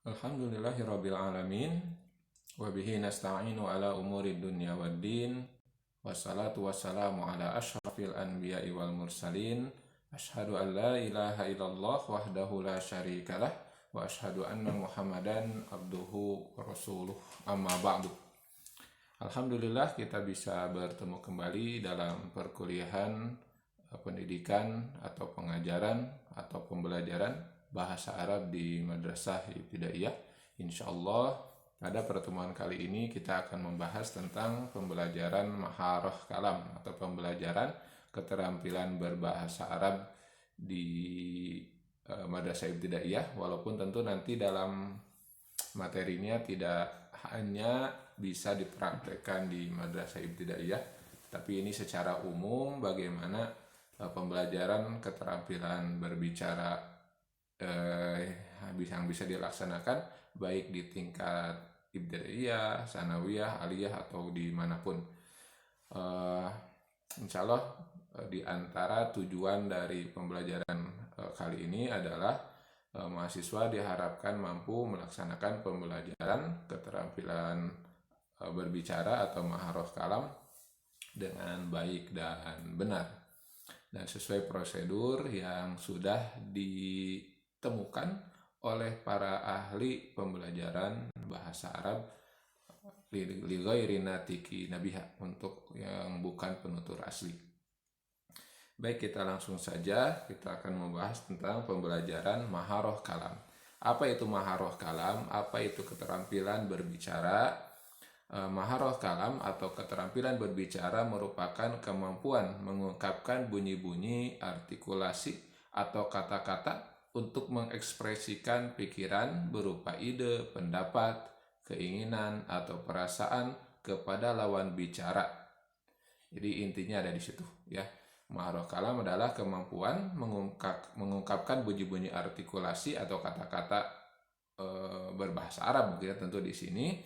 Alhamdulillahirabbil alamin wa bihi nasta'inu ala umuri dunya waddin wassalatu wassalamu ala asyrafil anbiya'i wal mursalin asyhadu an la ilaha illallah wahdahu la syarikalah wa asyhadu anna muhammadan abduhu wa rasuluh amma ba'du. Alhamdulillah kita bisa bertemu kembali dalam perkuliahan pendidikan atau pengajaran atau pembelajaran bahasa Arab di Madrasah Ibtidaiyah. Insyaallah pada pertemuan kali ini kita akan membahas tentang pembelajaran maharah kalam atau pembelajaran keterampilan berbahasa Arab di Madrasah Ibtidaiyah, walaupun tentu nanti dalam materinya tidak hanya bisa dipraktekkan di Madrasah Ibtidaiyah, tapi ini secara umum bagaimana pembelajaran keterampilan berbicara yang bisa dilaksanakan baik di tingkat ibtidaiyah, sanawiyah, aliyah atau dimanapun. Insya Allah di antara tujuan dari pembelajaran kali ini adalah mahasiswa diharapkan mampu melaksanakan pembelajaran keterampilan berbicara atau maharah kalam dengan baik dan benar dan sesuai prosedur yang sudah ditemukan oleh para ahli pembelajaran bahasa Arab li ghairi natiki nabiha, untuk yang bukan penutur asli. Baik, kita langsung saja, kita akan membahas tentang pembelajaran maharah kalam. Apa itu maharah kalam? Apa itu keterampilan berbicara? Maharah kalam atau keterampilan berbicara merupakan kemampuan mengungkapkan bunyi-bunyi, artikulasi, atau kata-kata untuk mengekspresikan pikiran berupa ide, pendapat, keinginan, atau perasaan kepada lawan bicara. Jadi intinya ada di situ ya. Maharah kalam adalah kemampuan mengungkapkan bunyi-bunyi artikulasi atau kata-kata berbahasa Arab, mungkin tentu di sini.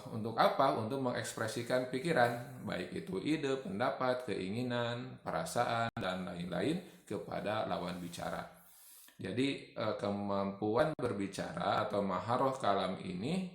Untuk apa? Untuk mengekspresikan pikiran, baik itu ide, pendapat, keinginan, perasaan, dan lain-lain kepada lawan bicara. Jadi kemampuan berbicara atau maharah kalam ini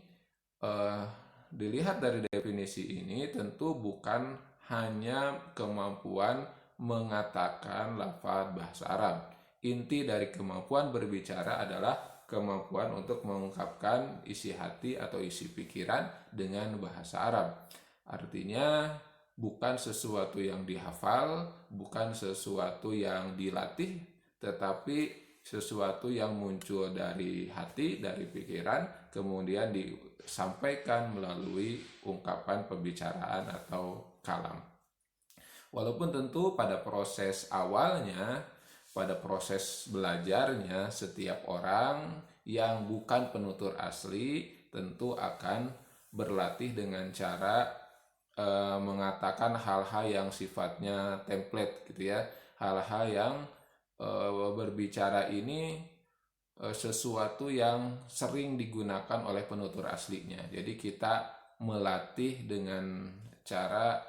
dilihat dari definisi ini tentu bukan hanya kemampuan mengatakan lafaz bahasa Arab. Inti dari kemampuan berbicara adalah kemampuan untuk mengungkapkan isi hati atau isi pikiran dengan bahasa Arab. Artinya bukan sesuatu yang dihafal, bukan sesuatu yang dilatih, tetapi sesuatu yang muncul dari hati, dari pikiran, kemudian disampaikan melalui ungkapan pembicaraan atau kalam. Walaupun tentu pada proses awalnya, pada proses belajarnya, setiap orang yang bukan penutur asli tentu akan berlatih dengan cara mengatakan hal-hal yang sifatnya template gitu ya, hal-hal yang berbicara ini sesuatu yang sering digunakan oleh penutur aslinya. Jadi kita melatih dengan cara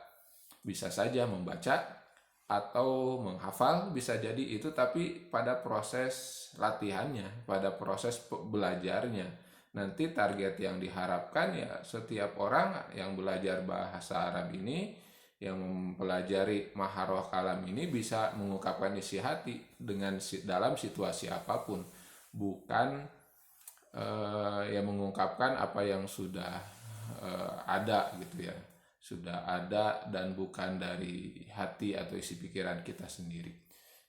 bisa saja membaca atau menghafal, bisa jadi itu, tapi pada proses latihannya, pada proses belajarnya, nanti target yang diharapkan ya setiap orang yang belajar bahasa Arab ini, yang mempelajari maharah kalam ini bisa mengungkapkan isi hati dalam situasi apapun, bukan yang mengungkapkan apa yang sudah ada gitu ya, sudah ada dan bukan dari hati atau isi pikiran kita sendiri.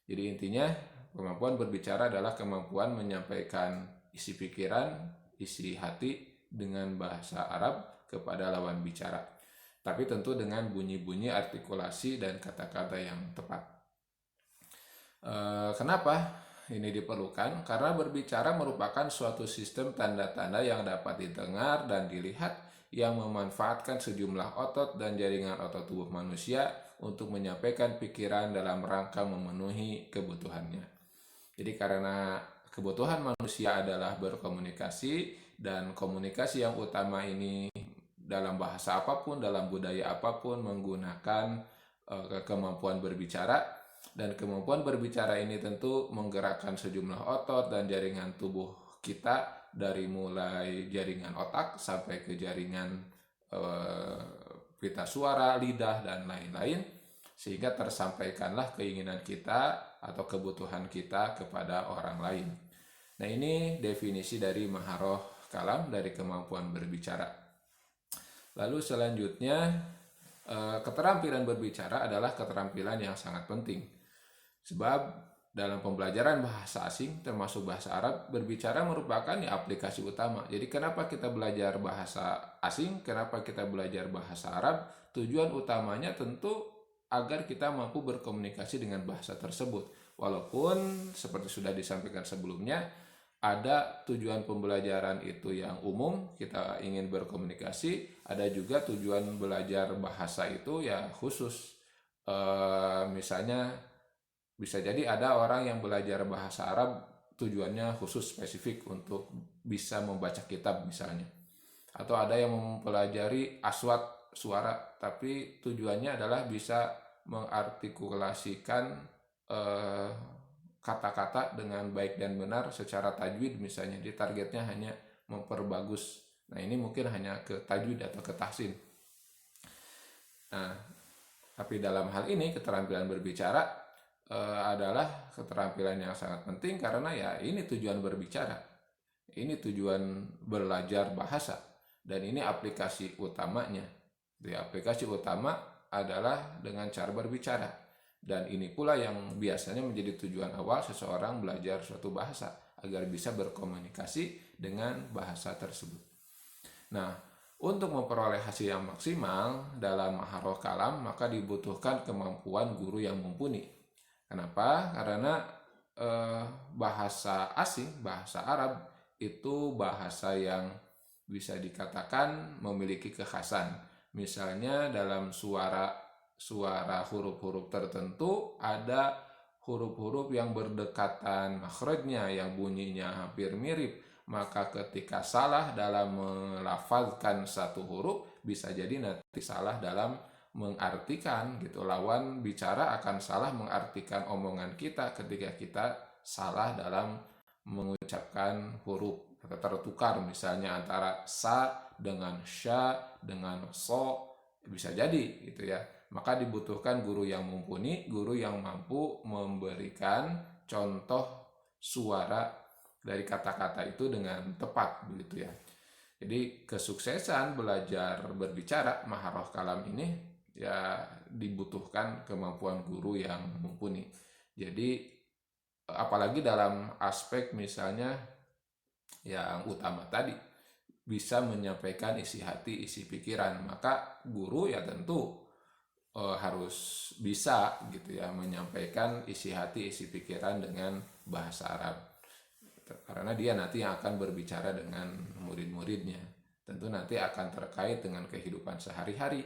Jadi intinya kemampuan berbicara adalah kemampuan menyampaikan isi pikiran, isi hati dengan bahasa Arab kepada lawan bicara, tapi tentu dengan bunyi-bunyi artikulasi dan kata-kata yang tepat. Kenapa ini diperlukan? Karena berbicara merupakan suatu sistem tanda-tanda yang dapat didengar dan dilihat, yang memanfaatkan sejumlah otot dan jaringan otot tubuh manusia untuk menyampaikan pikiran dalam rangka memenuhi kebutuhannya. Jadi karena kebutuhan manusia adalah berkomunikasi, dan komunikasi yang utama ini dalam bahasa apapun, dalam budaya apapun menggunakan kemampuan berbicara, dan kemampuan berbicara ini tentu menggerakkan sejumlah otot dan jaringan tubuh kita dari mulai jaringan otak sampai ke jaringan pita suara, lidah, dan lain-lain, sehingga tersampaikanlah keinginan kita atau kebutuhan kita kepada orang lain. Nah, ini definisi dari maharoh kalam, dari kemampuan berbicara. Lalu selanjutnya, keterampilan berbicara adalah keterampilan yang sangat penting. Sebab dalam pembelajaran bahasa asing, termasuk bahasa Arab, berbicara merupakan aplikasi utama. Jadi kenapa kita belajar bahasa asing, kenapa kita belajar bahasa Arab? Tujuan utamanya tentu agar kita mampu berkomunikasi dengan bahasa tersebut. Walaupun seperti sudah disampaikan sebelumnya, ada tujuan pembelajaran itu yang umum, kita ingin berkomunikasi. Ada juga tujuan belajar bahasa itu ya khusus. Misalnya bisa jadi ada orang yang belajar bahasa Arab tujuannya khusus spesifik untuk bisa membaca kitab misalnya. Atau ada yang mempelajari aswat suara, tapi tujuannya adalah bisa mengartikulasikan kata-kata dengan baik dan benar secara tajwid misalnya. Di targetnya hanya memperbagus. Nah, ini mungkin hanya ke tajwid atau ke tahsin. Nah, tapi dalam hal ini keterampilan berbicara adalah keterampilan yang sangat penting, karena ya ini tujuan berbicara, ini tujuan belajar bahasa, dan ini aplikasi utamanya. Di aplikasi utama adalah dengan cara berbicara, dan ini pula yang biasanya menjadi tujuan awal seseorang belajar suatu bahasa, agar bisa berkomunikasi dengan bahasa tersebut. Nah, untuk memperoleh hasil yang maksimal dalam maharoh kalam, maka dibutuhkan kemampuan guru yang mumpuni. Kenapa? Karena bahasa asing, bahasa Arab itu bahasa yang bisa dikatakan memiliki kekhasan. Misalnya dalam suara huruf-huruf tertentu ada huruf-huruf yang berdekatan makhrajnya, yang bunyinya hampir mirip. Maka ketika salah dalam melafazkan satu huruf, bisa jadi nanti salah dalam mengartikan gitu. Lawan bicara akan salah mengartikan omongan kita ketika kita salah dalam mengucapkan huruf, atau tertukar misalnya antara sa dengan sya dengan so, bisa jadi gitu ya. Maka dibutuhkan guru yang mumpuni, guru yang mampu memberikan contoh suara dari kata-kata itu dengan tepat begitu ya. Jadi kesuksesan belajar berbicara maharoh kalam ini ya dibutuhkan kemampuan guru yang mumpuni. Jadi apalagi dalam aspek misalnya yang utama tadi, bisa menyampaikan isi hati, isi pikiran, maka guru ya tentu harus bisa gitu ya menyampaikan isi hati, isi pikiran dengan bahasa Arab. Karena dia nanti yang akan berbicara dengan murid-muridnya. Tentu nanti akan terkait dengan kehidupan sehari-hari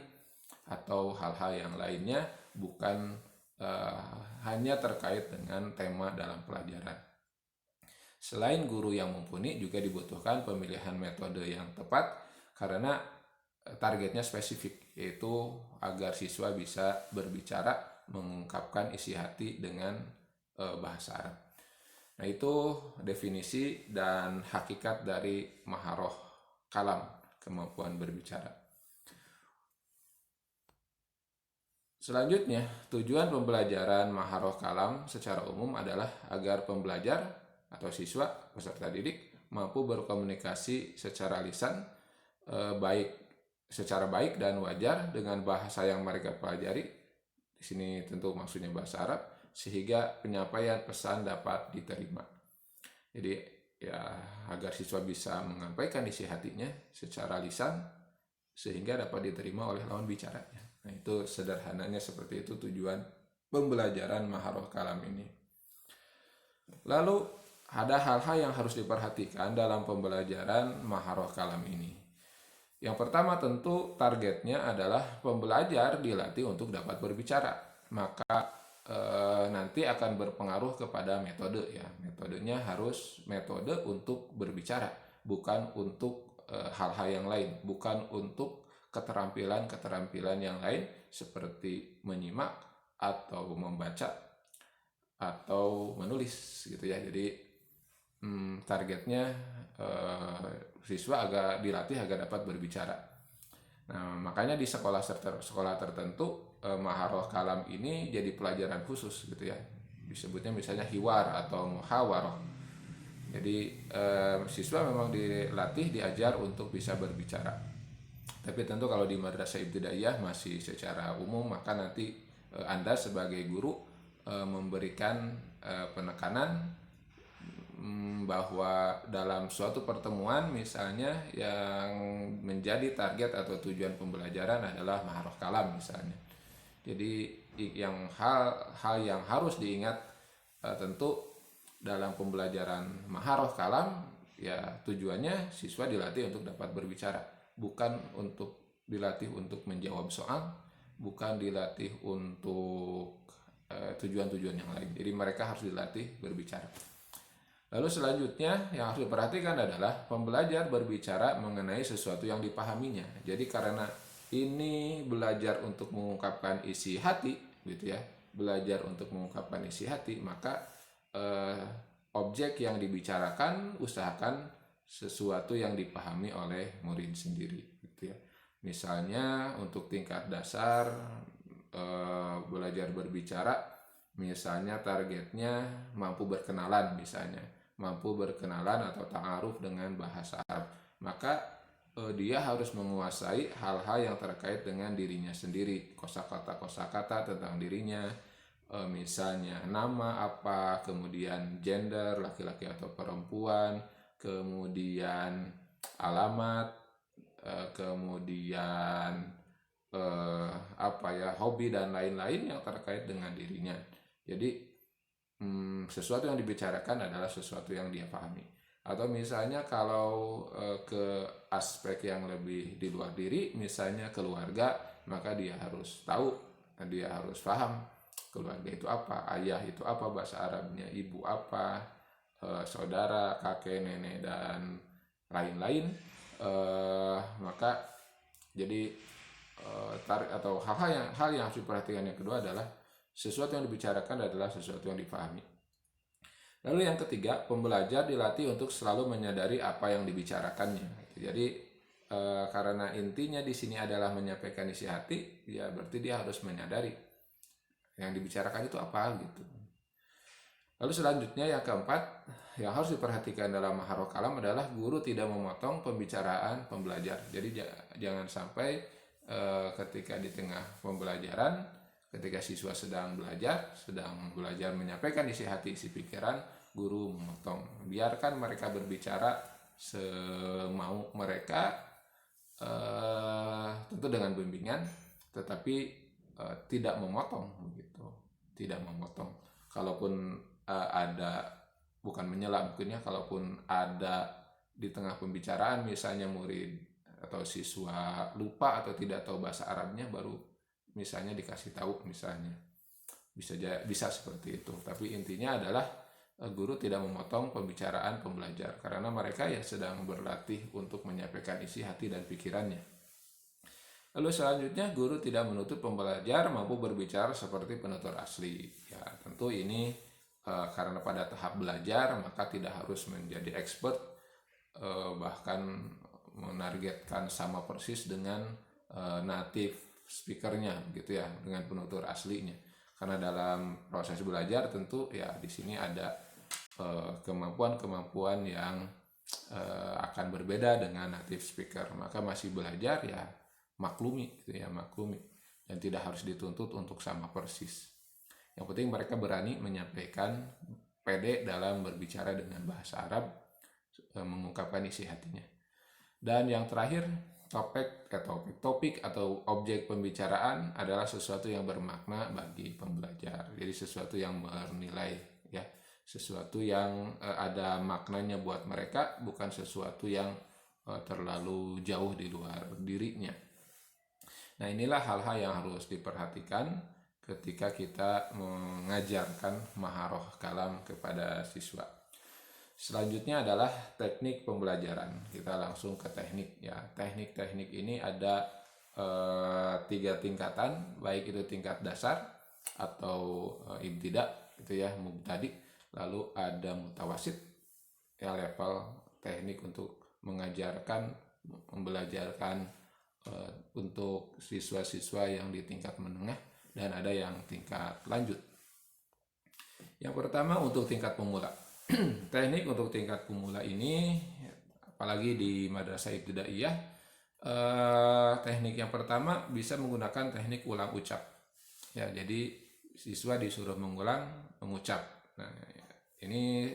atau hal-hal yang lainnya, bukan hanya terkait dengan tema dalam pelajaran. Selain guru yang mumpuni, juga dibutuhkan pemilihan metode yang tepat, karena targetnya spesifik, yaitu agar siswa bisa berbicara, mengungkapkan isi hati dengan bahasa Arab. Nah, itu definisi dan hakikat dari maharoh kalam, kemampuan berbicara. Selanjutnya, tujuan pembelajaran maharoh kalam secara umum adalah agar pembelajar atau siswa peserta didik mampu berkomunikasi secara lisan secara baik dan wajar dengan bahasa yang mereka pelajari. Di sini tentu maksudnya bahasa Arab, sehingga penyampaian pesan dapat diterima. Jadi ya agar siswa bisa menyampaikan isi hatinya secara lisan sehingga dapat diterima oleh lawan bicaranya. Nah, itu sederhananya seperti itu tujuan pembelajaran maharoh kalam ini. Lalu ada hal-hal yang harus diperhatikan dalam pembelajaran maharoh kalam ini. Yang pertama tentu targetnya adalah pembelajar dilatih untuk dapat berbicara. Maka nanti akan berpengaruh kepada metode ya. Metodenya harus metode untuk berbicara, bukan untuk hal-hal yang lain, bukan untuk keterampilan yang lain seperti menyimak atau membaca atau menulis gitu ya. Jadi targetnya siswa agak dilatih agar dapat berbicara. Nah, makanya di sekolah tertentu maharoh kalam ini jadi pelajaran khusus gitu ya. Disebutnya misalnya hiwar atau muhawaroh. Jadi siswa memang dilatih, diajar untuk bisa berbicara. Tapi tentu kalau di madrasah ibtidaiyah masih secara umum, maka nanti Anda sebagai guru memberikan penekanan bahwa dalam suatu pertemuan misalnya yang menjadi target atau tujuan pembelajaran adalah maharoh kalam misalnya. Jadi yang hal yang harus diingat tentu dalam pembelajaran maharoh kalam ya tujuannya siswa dilatih untuk dapat berbicara, bukan untuk dilatih untuk menjawab soal, bukan dilatih untuk tujuan-tujuan yang lain. Jadi mereka harus dilatih berbicara. Lalu selanjutnya yang harus diperhatikan adalah pembelajar berbicara mengenai sesuatu yang dipahaminya. Jadi karena ini belajar untuk mengungkapkan isi hati, gitu ya, belajar untuk mengungkapkan isi hati, maka objek yang dibicarakan usahakan sesuatu yang dipahami oleh murid sendiri, gitu ya. Misalnya untuk tingkat dasar belajar berbicara, misalnya targetnya mampu berkenalan misalnya, mampu berkenalan atau ta'aruf dengan bahasa Arab, maka dia harus menguasai hal-hal yang terkait dengan dirinya sendiri, kosakata tentang dirinya, misalnya nama apa, kemudian gender, laki-laki atau perempuan, kemudian alamat, kemudian hobi dan lain-lain yang terkait dengan dirinya. Jadi sesuatu yang dibicarakan adalah sesuatu yang dia pahami. Atau misalnya kalau ke aspek yang lebih di luar diri, misalnya keluarga, maka dia harus tahu, dia harus paham keluarga itu apa, ayah itu apa, bahasa Arabnya ibu apa, saudara, kakek, nenek, dan lain-lain. Maka jadi atau hal yang harus diperhatikan yang kedua adalah sesuatu yang dibicarakan adalah sesuatu yang dipahami. Lalu yang ketiga, pembelajar dilatih untuk selalu menyadari apa yang dibicarakannya. Jadi karena intinya di sini adalah menyampaikan isi hati, ya berarti dia harus menyadari yang dibicarakan itu apa gitu. Lalu selanjutnya yang keempat, yang harus diperhatikan dalam maharoh kalam adalah guru tidak memotong pembicaraan pembelajar. Jadi jangan sampai ketika di tengah pembelajaran, ketika siswa sedang belajar menyampaikan isi hati, isi pikiran, guru memotong. Biarkan mereka berbicara semau mereka, tentu dengan bimbingan, tetapi tidak memotong begitu. Tidak memotong. Kalaupun ada, bukan menyela mungkin ya, kalaupun ada di tengah pembicaraan misalnya murid atau siswa lupa atau tidak tahu bahasa Arabnya, baru misalnya dikasih tahu, misalnya bisa seperti itu. Tapi intinya adalah guru tidak memotong pembicaraan pembelajar karena mereka ya sedang berlatih untuk menyampaikan isi hati dan pikirannya. Lalu selanjutnya, guru tidak menuntut pembelajar mampu berbicara seperti penutur asli. Ya tentu ini karena pada tahap belajar maka tidak harus menjadi expert, bahkan menargetkan sama persis dengan native speakernya gitu ya, dengan penutur aslinya. Karena dalam proses belajar tentu ya di sini ada kemampuan yang akan berbeda dengan native speaker. Maka masih belajar ya maklumi gitu ya, maklumi, dan tidak harus dituntut untuk sama persis. Yang penting mereka berani menyampaikan, pede dalam berbicara dengan bahasa Arab, mengungkapkan isi hatinya. Dan yang terakhir, topik atau objek pembicaraan adalah sesuatu yang bermakna bagi pembelajar. Jadi sesuatu yang bernilai ya, sesuatu yang ada maknanya buat mereka, bukan sesuatu yang terlalu jauh di luar dirinya. Nah, inilah hal-hal yang harus diperhatikan ketika kita mengajarkan maharoh kalam kepada siswa. Selanjutnya adalah teknik pembelajaran. Kita langsung ke teknik ya. Teknik-teknik ini ada 3 tingkatan, baik itu tingkat dasar atau ibtida gitu ya, mubtadi, lalu ada mutawasit ya level teknik untuk mengajarkan, membelajarkan untuk siswa-siswa yang di tingkat menengah dan ada yang tingkat lanjut. Yang pertama untuk tingkat pemula. Teknik untuk tingkat pemula ini, apalagi di madrasah ibtidaiyah, teknik yang pertama bisa menggunakan teknik ulang ucap. Ya, jadi siswa disuruh mengucap. Nah, ini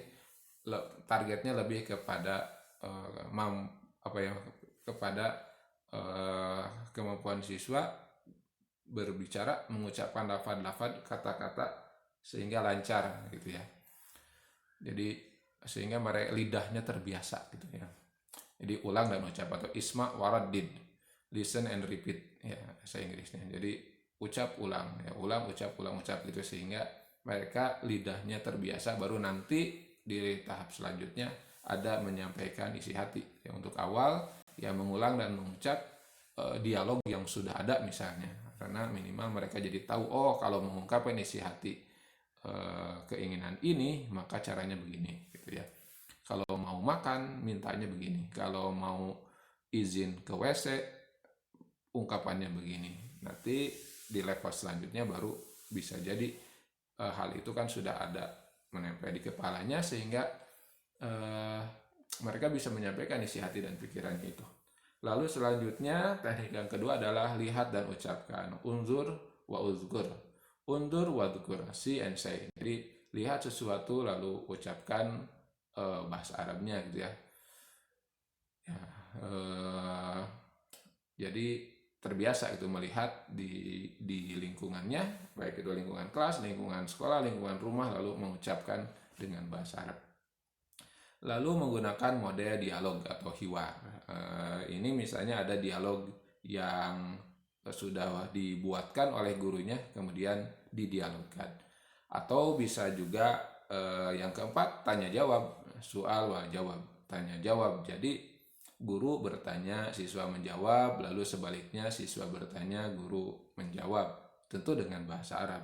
targetnya lebih kepada kepada kemampuan siswa berbicara, mengucapkan lafaz-lafaz, kata-kata sehingga lancar gitu ya. Jadi sehingga mereka lidahnya terbiasa gitu ya. Jadi ulang dan ucap atau isma waradid, listen and repeat ya bahasa Inggrisnya. Jadi ucap ulang ya, ulang ucap gitu sehingga mereka lidahnya terbiasa, baru nanti di tahap selanjutnya ada menyampaikan isi hati ya. Untuk awal ya mengulang dan mengucap dialog yang sudah ada misalnya, karena minimal mereka jadi tahu, oh kalau mengungkapkan isi hati keinginan ini maka caranya begini gitu ya. Kalau mau makan mintanya begini, kalau mau izin ke WC ungkapannya begini. Nanti di level selanjutnya baru bisa jadi hal itu kan sudah ada menempel di kepalanya sehingga mereka bisa menyampaikan isi hati dan pikirannya itu. Lalu selanjutnya teknik yang kedua adalah lihat dan ucapkan, unzur wa uzgur. Undur wadkur, see and say. Jadi lihat sesuatu lalu ucapkan bahasa Arabnya gitu ya. Jadi terbiasa itu melihat di lingkungannya, baik itu lingkungan kelas, lingkungan sekolah, lingkungan rumah, lalu mengucapkan dengan bahasa Arab. Lalu menggunakan mode dialog atau hiwar. Ini misalnya ada dialog yang sudah dibuatkan oleh gurunya kemudian didialogkan, atau bisa juga yang keempat tanya jawab, soal wa jawab, tanya jawab. Jadi guru bertanya, siswa menjawab, lalu sebaliknya siswa bertanya, guru menjawab, tentu dengan bahasa Arab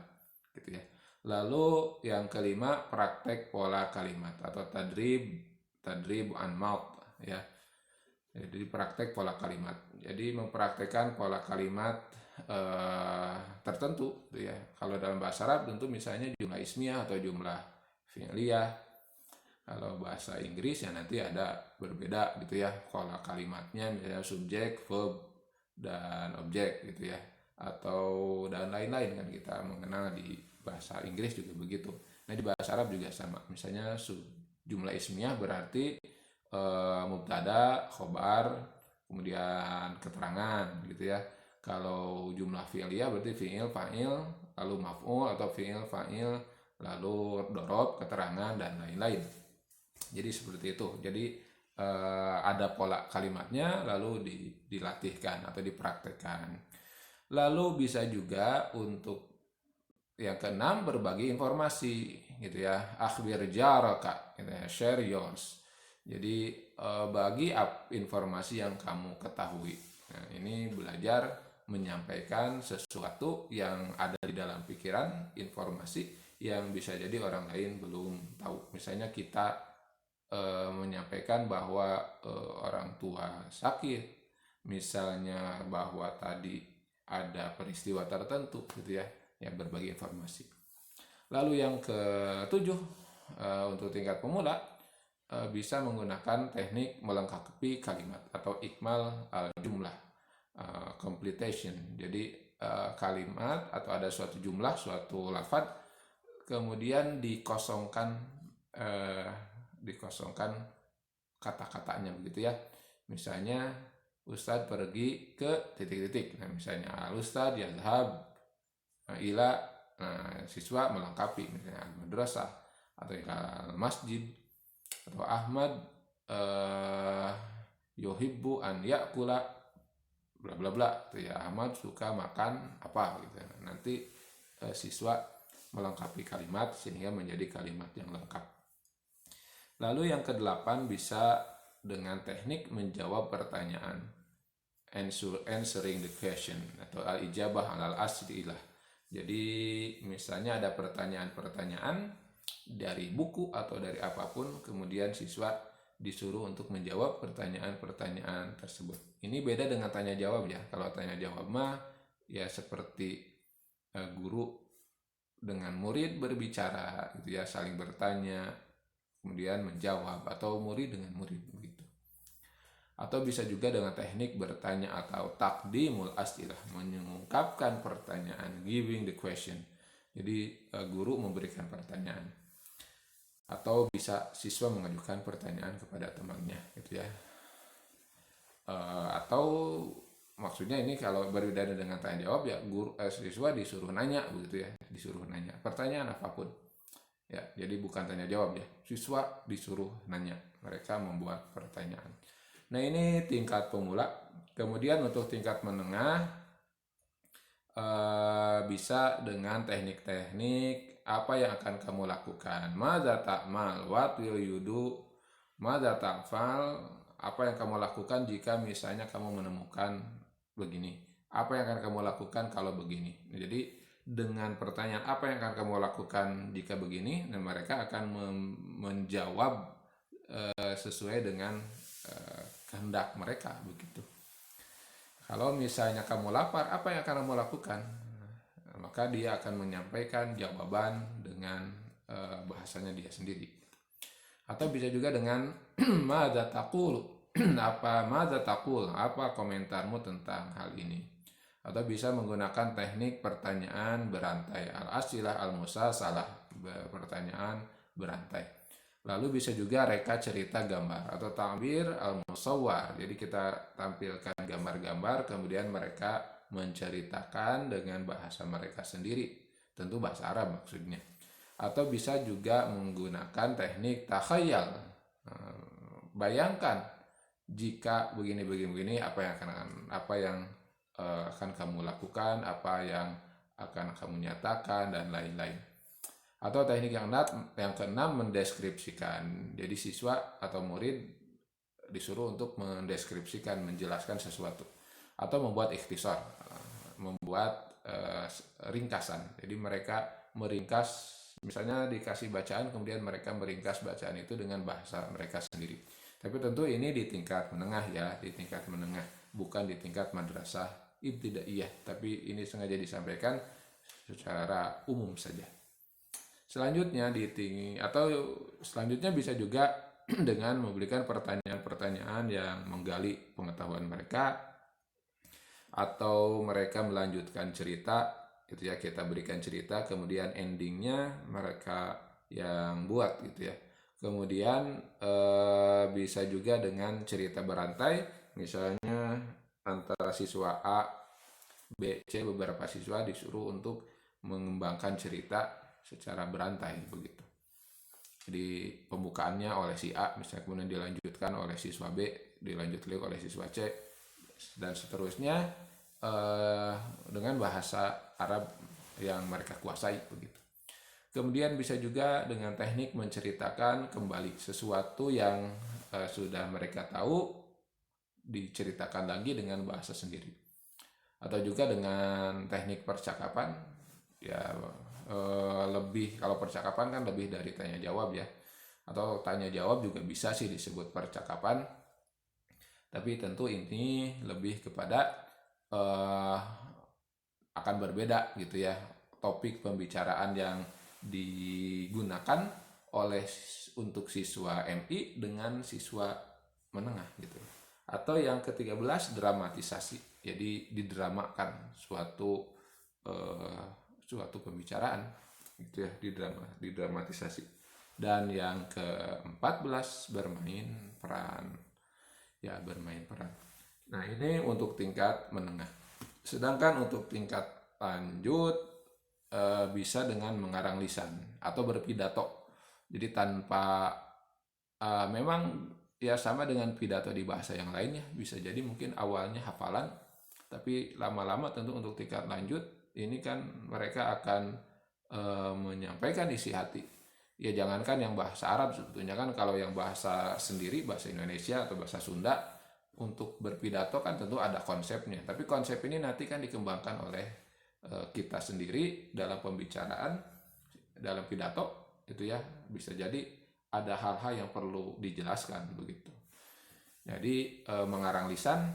gitu ya. Lalu yang kelima praktek pola kalimat atau tadrib an maut ya. Jadi praktek pola kalimat. Jadi mempraktekkan pola kalimat tertentu gitu ya. Kalau dalam bahasa Arab tentu misalnya jumlah ismiyah atau jumlah fi'liyah. Kalau bahasa Inggris ya nanti ada berbeda gitu ya. Pola kalimatnya misalnya subjek, verb, dan objek gitu ya. Atau dan lain-lain kan kita mengenal di bahasa Inggris juga begitu. Nah di bahasa Arab juga sama. Misalnya jumlah ismiyah berarti mubtada, khobar, kemudian keterangan gitu ya. Kalau jumlah fi'liyah berarti fi'il, fa'il, lalu maf'ul atau fi'il, fa'il, lalu dorob, keterangan dan lain-lain. Jadi seperti itu. Jadi ada pola kalimatnya lalu dilatihkan atau dipraktekkan. Lalu bisa juga untuk yang keenam berbagi informasi gitu ya. Akhbir jaraka gitu ya, share yours. Jadi bagi informasi yang kamu ketahui. Nah, ini belajar menyampaikan sesuatu yang ada di dalam pikiran, informasi yang bisa jadi orang lain belum tahu. Misalnya kita menyampaikan bahwa orang tua sakit, misalnya bahwa tadi ada peristiwa tertentu gitu ya, yang berbagi informasi. Lalu yang ketujuh untuk tingkat pemula bisa menggunakan teknik melengkapi kalimat atau ikmal al-jumlah, completion. Jadi kalimat atau ada suatu jumlah, suatu lafaz kemudian dikosongkan kata-katanya begitu ya. Misalnya Ustadz pergi ke titik-titik. Nah, misalnya Ustadz yazhab ila, siswa melengkapi misalnya madrasah atau masjid, atau Ahmad yuhibbu an yakula bla bla bla itu ya, Ahmad suka makan apa gitu. Nanti siswa melengkapi kalimat sehingga menjadi kalimat yang lengkap. Lalu yang kedelapan bisa dengan teknik menjawab pertanyaan, answering the question atau al-ijabah alal as'ilah. Jadi misalnya ada pertanyaan-pertanyaan dari buku atau dari apapun, kemudian siswa disuruh untuk menjawab pertanyaan-pertanyaan tersebut. Ini beda dengan tanya jawab ya. Kalau tanya jawab mah ya seperti guru dengan murid berbicara gitu ya, saling bertanya kemudian menjawab, atau murid dengan murid begitu. Atau bisa juga dengan teknik bertanya atau taqdimul as'ilah, mengungkapkan pertanyaan, giving the question. Jadi guru memberikan pertanyaan, atau bisa siswa mengajukan pertanyaan kepada temannya gitu ya. Atau maksudnya ini kalau berbeda dengan tanya jawab ya, siswa disuruh nanya begitu ya, disuruh nanya pertanyaan apapun ya. Jadi bukan tanya jawab ya, siswa disuruh nanya, mereka membuat pertanyaan. Nah ini tingkat pemula. Kemudian untuk tingkat menengah bisa dengan teknik-teknik apa yang akan kamu lakukan. Madza ta'mal, what will you do? Madza ta'fal, apa yang kamu lakukan jika misalnya kamu menemukan begini. Apa yang akan kamu lakukan kalau begini. Jadi dengan pertanyaan apa yang akan kamu lakukan jika begini, dan mereka akan menjawab sesuai dengan kehendak mereka begitu. Kalau misalnya kamu lapar, apa yang akan kamu lakukan? Maka dia akan menyampaikan jawaban dengan bahasanya dia sendiri. Atau bisa juga dengan madza taqul, madza taqul, apa komentarmu tentang hal ini? Atau bisa menggunakan teknik pertanyaan berantai, al-as'ilah al-musalsalah, pertanyaan berantai. Lalu bisa juga reka cerita gambar atau ta'bir al-musawwar. Jadi kita tampilkan gambar-gambar, kemudian mereka menceritakan dengan bahasa mereka sendiri, tentu bahasa Arab maksudnya. Atau bisa juga menggunakan teknik takhayyal. Bayangkan jika begini apa yang akan kamu lakukan, apa yang akan kamu nyatakan, dan lain-lain. Atau teknik yang keenam, mendeskripsikan. Jadi siswa atau murid disuruh untuk mendeskripsikan, menjelaskan sesuatu, atau membuat ikhtisar, membuat ringkasan. Jadi mereka meringkas, misalnya dikasih bacaan, kemudian mereka meringkas bacaan itu dengan bahasa mereka sendiri. Tapi tentu ini di tingkat menengah ya, di tingkat menengah, bukan di tingkat madrasah ibtidaiyah, tapi ini sengaja disampaikan secara umum saja. Selanjutnya selanjutnya bisa juga dengan memberikan pertanyaan-pertanyaan yang menggali pengetahuan mereka, atau mereka melanjutkan cerita gitu ya, kita berikan cerita, kemudian endingnya mereka yang buat gitu ya. Kemudian bisa juga dengan cerita berantai, misalnya antara siswa A, B, C, beberapa siswa disuruh untuk mengembangkan cerita secara berantai begitu. Jadi pembukaannya oleh si A, misalnya, kemudian dilanjutkan oleh siswa B, dilanjutkan oleh siswa C, dan seterusnya dengan bahasa Arab yang mereka kuasai begitu. Kemudian bisa juga dengan teknik menceritakan kembali sesuatu yang sudah mereka tahu, diceritakan lagi dengan bahasa sendiri. Atau juga dengan teknik percakapan ya, lebih, kalau percakapan kan lebih dari tanya jawab ya, atau tanya jawab juga bisa sih disebut percakapan, tapi tentu ini lebih kepada akan berbeda gitu ya, topik pembicaraan yang digunakan untuk siswa MI dengan siswa menengah gitu. Atau yang ke-13, dramatisasi. Jadi didramakan suatu pembicaraan gitu ya, didramatisasi. Dan yang ke-14, bermain peran. Nah, ini untuk tingkat menengah. Sedangkan untuk tingkat lanjut bisa dengan mengarang lisan atau berpidato. Jadi tanpa memang ya sama dengan pidato di bahasa yang lainnya, bisa jadi mungkin awalnya hafalan, tapi lama-lama tentu untuk tingkat lanjut ini kan mereka akan menyampaikan isi hati. Ya jangankan yang bahasa Arab, sebetulnya kan kalau yang bahasa sendiri, bahasa Indonesia atau bahasa Sunda, untuk berpidato kan tentu ada konsepnya. Tapi konsep ini nanti kan dikembangkan oleh kita sendiri dalam pembicaraan, dalam pidato itu ya. Bisa jadi ada hal-hal yang perlu dijelaskan begitu. Jadi mengarang lisan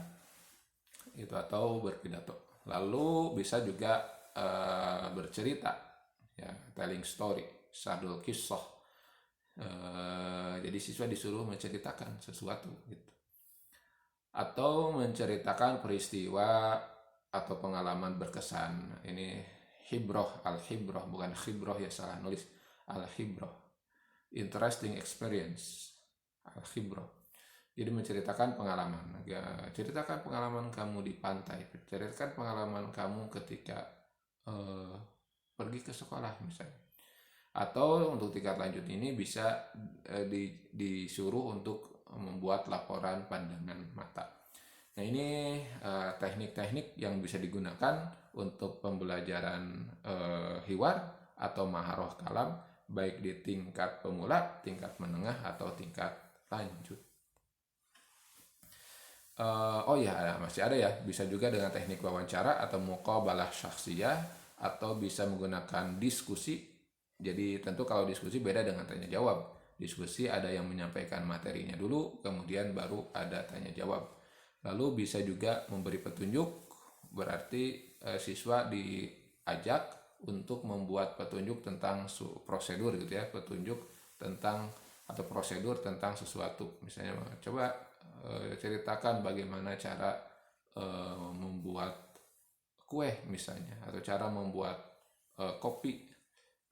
itu atau berpidato. Lalu bisa juga bercerita, ya, telling story, sardul kisah. Jadi siswa disuruh menceritakan sesuatu gitu. Atau menceritakan peristiwa atau pengalaman berkesan. Ini hibroh, al-hibroh, bukan khibroh ya, salah nulis. Al-hibroh, interesting experience, al-hibroh. Jadi menceritakan pengalaman. Ya, ceritakan pengalaman kamu di pantai, ceritakan pengalaman kamu ketika pergi ke sekolah misalnya. Atau untuk tingkat lanjut ini bisa disuruh untuk membuat laporan pandangan mata. Nah, ini teknik-teknik yang bisa digunakan untuk pembelajaran hiwar atau maharoh kalam, baik di tingkat pemula, tingkat menengah, atau tingkat lanjut. Oh ya, masih ada ya, bisa juga dengan teknik wawancara atau muqabalah syakhsiyah, atau bisa menggunakan diskusi. Jadi tentu kalau diskusi beda dengan tanya jawab. Diskusi ada yang menyampaikan materinya dulu, kemudian baru ada tanya jawab. Lalu bisa juga memberi petunjuk, berarti siswa diajak untuk membuat petunjuk tentang prosedur gitu ya, petunjuk tentang atau prosedur tentang sesuatu. Misalnya coba ceritakan bagaimana cara membuat kue misalnya, atau cara membuat kopi,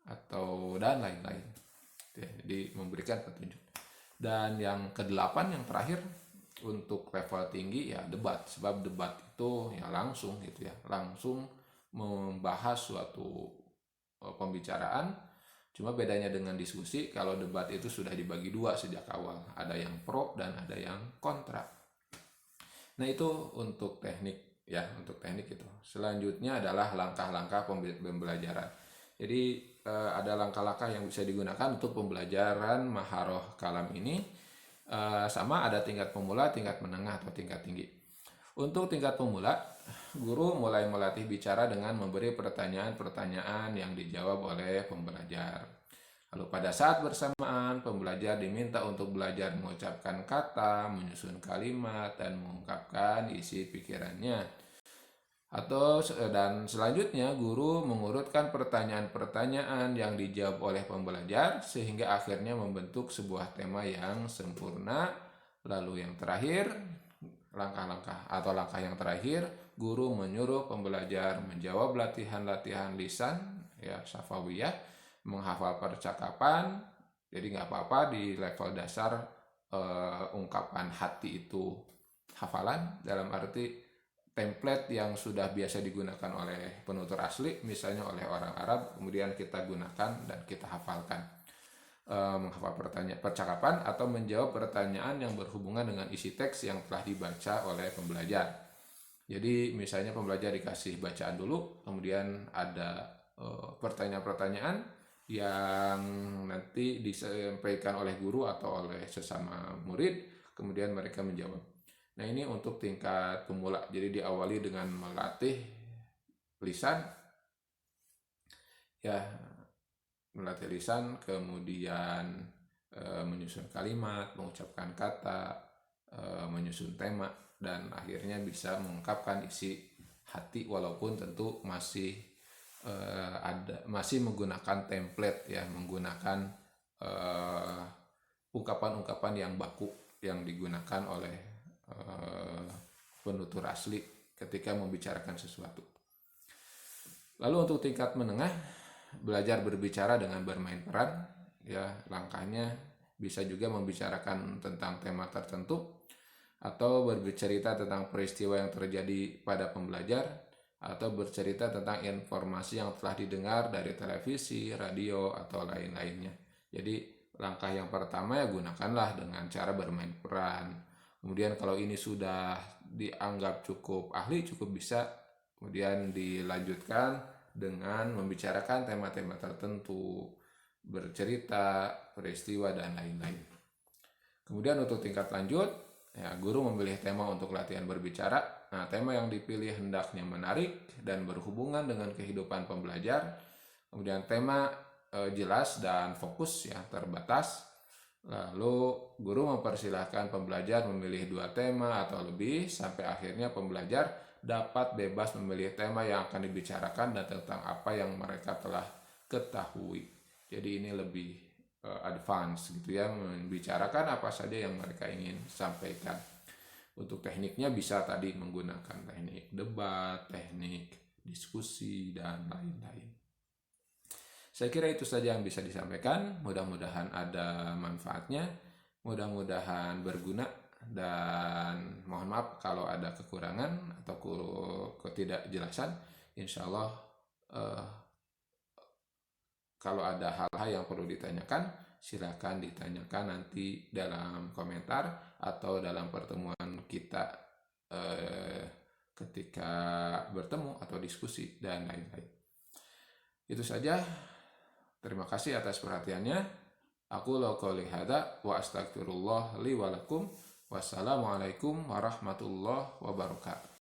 atau dan lain-lain. Jadi memberikan petunjuk. Dan yang kedelapan, yang terakhir untuk level tinggi ya debat, sebab debat itu ya langsung gitu ya, langsung membahas suatu pembicaraan. Cuma bedanya dengan diskusi, kalau debat itu sudah dibagi dua sejak awal, ada yang pro dan ada yang kontra. Nah, itu untuk teknik ya, untuk teknik itu. Selanjutnya adalah langkah-langkah pembelajaran. Jadi ada langkah-langkah yang bisa digunakan untuk pembelajaran maharoh kalam ini. Sama ada tingkat pemula, tingkat menengah, atau tingkat tinggi. Untuk tingkat pemula, guru mulai melatih bicara dengan memberi pertanyaan-pertanyaan yang dijawab oleh pembelajar. Lalu pada saat bersamaan, pembelajar diminta untuk belajar mengucapkan kata, menyusun kalimat, dan mengungkapkan isi pikirannya. Dan selanjutnya guru mengurutkan pertanyaan-pertanyaan yang dijawab oleh pembelajar sehingga akhirnya membentuk sebuah tema yang sempurna. Lalu yang terakhir, langkah yang terakhir, guru menyuruh pembelajar menjawab latihan-latihan lisan ya, syafawiyah, menghafal percakapan. Jadi nggak apa-apa di level dasar ungkapan hati itu hafalan, dalam arti template yang sudah biasa digunakan oleh penutur asli, misalnya oleh orang Arab, kemudian kita gunakan dan kita hafalkan. Menghafal percakapan atau menjawab pertanyaan yang berhubungan dengan isi teks yang telah dibaca oleh pembelajar. Jadi misalnya pembelajar dikasih bacaan dulu, kemudian ada pertanyaan-pertanyaan yang nanti disampaikan oleh guru atau oleh sesama murid, kemudian mereka menjawab. Nah, ini untuk tingkat pemula. Jadi diawali dengan melatih lisan, ya, melatih lisan, kemudian menyusun kalimat, mengucapkan kata, menyusun tema, dan akhirnya bisa mengungkapkan isi hati, walaupun tentu masih menggunakan template ya, menggunakan ungkapan-ungkapan yang baku yang digunakan oleh penutur asli ketika membicarakan sesuatu. Lalu untuk tingkat menengah, belajar berbicara dengan bermain peran ya, langkahnya bisa juga membicarakan tentang tema tertentu atau bercerita tentang peristiwa yang terjadi pada pembelajar, atau bercerita tentang informasi yang telah didengar dari televisi, radio, atau lain-lainnya. Jadi langkah yang pertama ya gunakanlah dengan cara bermain peran. Kemudian kalau ini sudah dianggap cukup ahli, cukup bisa, kemudian dilanjutkan dengan membicarakan tema-tema tertentu, bercerita, peristiwa, dan lain-lain. Kemudian untuk tingkat lanjut, ya, guru memilih tema untuk latihan berbicara. Nah, tema yang dipilih hendaknya menarik dan berhubungan dengan kehidupan pembelajar. Kemudian tema jelas dan fokus ya, terbatas. Lalu guru mempersilahkan pembelajar memilih 2 tema atau lebih sampai akhirnya pembelajar dapat bebas memilih tema yang akan dibicarakan dan tentang apa yang mereka telah ketahui. Jadi ini lebih advance gitu ya, membicarakan apa saja yang mereka ingin sampaikan. Untuk tekniknya bisa tadi menggunakan teknik debat, teknik diskusi, dan lain-lain. Saya kira itu saja yang bisa disampaikan. Mudah-mudahan ada manfaatnya, mudah-mudahan berguna, dan mohon maaf kalau ada kekurangan atau ketidakjelasan. Insya Allah kalau ada hal-hal yang perlu ditanyakan, silakan ditanyakan nanti dalam komentar atau dalam pertemuan kita ketika bertemu atau diskusi dan lain-lain. Itu saja. Terima kasih atas perhatiannya. Aku qouli hadza wa astagfirullah li wa lakum. Wassalamualaikum warahmatullahi wabarakatuh.